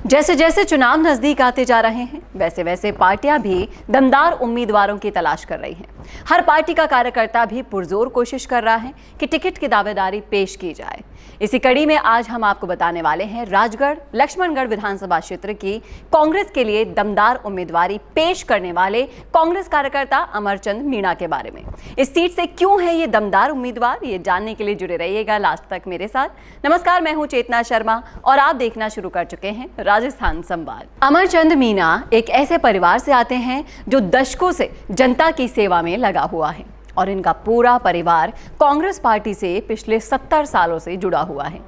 जैसे जैसे चुनाव नजदीक आते जा रहे हैं वैसे वैसे पार्टियां भी दमदार उम्मीदवारों की तलाश कर रही हैं। हर पार्टी का कार्यकर्ता भी पुरजोर कोशिश कर रहा है कि टिकट की दावेदारी पेश की जाए। इसी कड़ी में आज हम आपको बताने वाले हैं राजगढ़ लक्ष्मणगढ़ विधानसभा क्षेत्र की कांग्रेस के लिए दमदार उम्मीदवारी पेश करने वाले कांग्रेस कार्यकर्ता अमरचंद मीणा के बारे में। इस सीट से क्यों है ये दमदार उम्मीदवार, ये जानने के लिए जुड़े रहिएगा लास्ट तक मेरे साथ। नमस्कार, मैं हूं चेतना शर्मा और आप देखना शुरू कर चुके हैं राजस्थान संवाद। अमरचंद मीणा एक ऐसे परिवार से आते हैं जो दशकों से जनता की सेवा में लगा हुआ है और इनका पूरा परिवार कांग्रेस पार्टी से पिछले 70 सालों से जुड़ा हुआ है।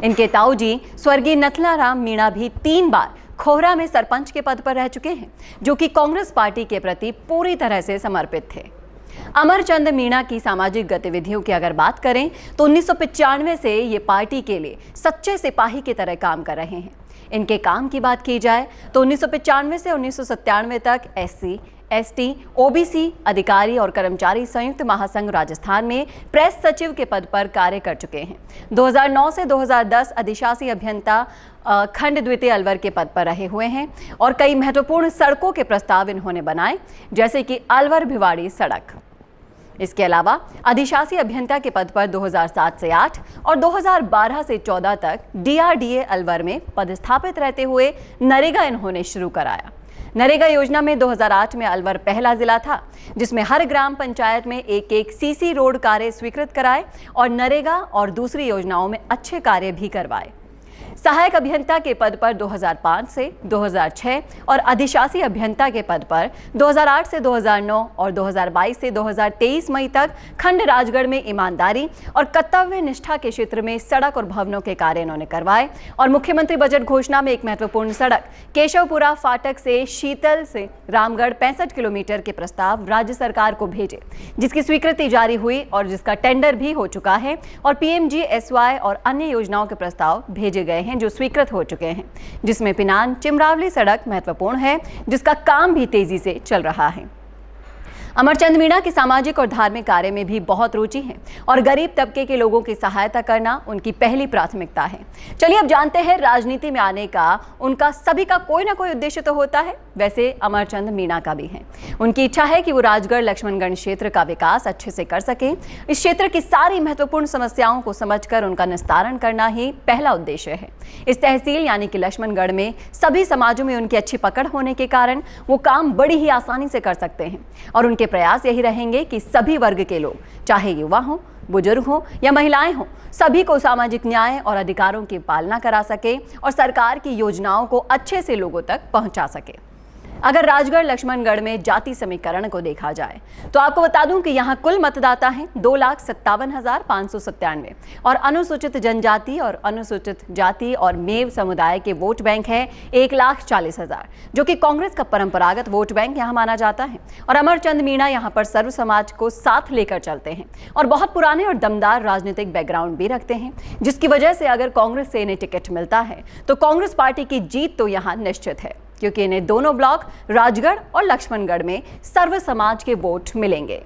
इनके ताऊजी स्वर्गीय नथलाराम मीणा भी 3 बार खोहरा में सरपंच के पद पर रह चुके हैं, जो कि कांग्रेस पार्टी के प्रति पूरी तरह से समर्पित थे। अमरचंद मीणा की सामाजिक गतिविधियों की अगर बात करें तो 1995 से ये पार्टी के लिए सच्चे सिपाही की तरह काम कर रहे हैं। इनके काम की बात की जाए तो 1995 से 1997 तक SC, ST, OBC अधिकारी और कर्मचारी संयुक्त महासंघ राजस्थान में प्रेस सचिव के पद पर कार्य कर चुके हैं। 2009 से 2010 अधिशासी अभियंता खंड द्वितीय अलवर के पद पर रहे हुए हैं और कई महत्वपूर्ण सड़कों के प्रस्ताव इन्होंने बनाए, जैसे कि अलवर भिवाड़ी सड़क। इसके अलावा अधिशासी अभियंता के पद पर 2007 से 8 और 2012 से 14 तक DRDA अलवर में पदस्थापित रहते हुए नरेगा इन्होंने शुरू कराया। नरेगा योजना में 2008 में अलवर पहला जिला था, जिसमें हर ग्राम पंचायत में एक CC रोड कार्य स्वीकृत कराए और नरेगा और दूसरी योजनाओं में अच्छे कार्य भी करवाए। सहायक अभियंता के पद पर 2005 से 2006 और अधिशासी अभियंता के पद पर 2008 से 2009 और 2022 से 2023 मई तक खंड राजगढ़ में ईमानदारी और कर्तव्य निष्ठा के क्षेत्र में सड़क और भवनों के कार्य इन्होंने करवाए और मुख्यमंत्री बजट घोषणा में एक महत्वपूर्ण सड़क केशवपुरा फाटक से शीतल से रामगढ़ 65 किलोमीटर के प्रस्ताव राज्य सरकार को भेजे, जिसकी स्वीकृति जारी हुई और जिसका टेंडर भी हो चुका है और PMGSY और अन्य योजनाओं के प्रस्ताव भेजे गए हैं जो स्वीकृत हो चुके हैं, जिसमें पिनान चिमरावली सड़क महत्वपूर्ण है, जिसका काम भी तेजी से चल रहा है। अमरचंद मीणा की सामाजिक और धार्मिक कार्य में भी बहुत रुचि है और गरीब तबके के लोगों की सहायता करना उनकी पहली प्राथमिकता है। चलिए अब जानते हैं राजनीति में आने का उनका सभी का कोई ना कोई उद्देश्य तो होता है, वैसे अमरचंद मीणा का भी है। उनकी इच्छा है कि वो राजगढ़ लक्ष्मणगढ़ क्षेत्र का विकास अच्छे से कर सके। इस क्षेत्र की सारी महत्वपूर्ण समस्याओं को समझकर उनका निस्तारण करना ही पहला उद्देश्य है। इस तहसील यानी कि लक्ष्मणगढ़ में सभी समाजों में उनकी अच्छी पकड़ होने के कारण वो काम बड़ी ही आसानी से कर सकते हैं और उनके प्रयास यही रहेंगे कि सभी वर्ग के लोग, चाहे युवा हो, बुजुर्ग हो या महिलाएं हो, सभी को सामाजिक न्याय और अधिकारों की पालना करा सके और सरकार की योजनाओं को अच्छे से लोगों तक पहुंचा सके। अगर राजगढ़ लक्ष्मणगढ़ में जाति समीकरण को देखा जाए तो आपको बता दूं कि यहाँ कुल मतदाता हैं 2,57,597 और अनुसूचित जनजाति और अनुसूचित जाति और मेव समुदाय के वोट बैंक है 1,40,000, जो कि कांग्रेस का परंपरागत वोट बैंक यहाँ माना जाता है। और अमरचंद मीणा यहाँ पर सर्व समाज को साथ लेकर चलते हैं और बहुत पुराने और दमदार राजनीतिक बैकग्राउंड भी रखते हैं, जिसकी वजह से अगर कांग्रेस से इन्हें टिकट मिलता है तो कांग्रेस पार्टी की जीत तो यहाँ निश्चित है, क्योंकि इन्हें दोनों ब्लॉक राजगढ़ और लक्ष्मणगढ़ में सर्व समाज के वोट मिलेंगे।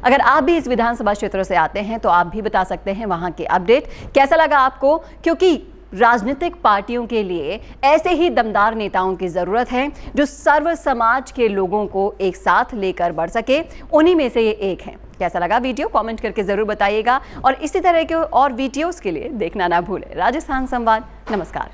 अगर आप भी इस विधानसभा क्षेत्र से आते हैं तो आप भी बता सकते हैं वहां के अपडेट कैसा लगा आपको, क्योंकि राजनीतिक पार्टियों के लिए ऐसे ही दमदार नेताओं की जरूरत है जो सर्व समाज के लोगों को एक साथ लेकर बढ़ सके। उन्हीं में से ये एक है। कैसा लगा वीडियो कमेंट करके जरूर बताइएगा और इसी तरह के और वीडियोस के लिए देखना ना भूलें राजस्थान संवाद। नमस्कार।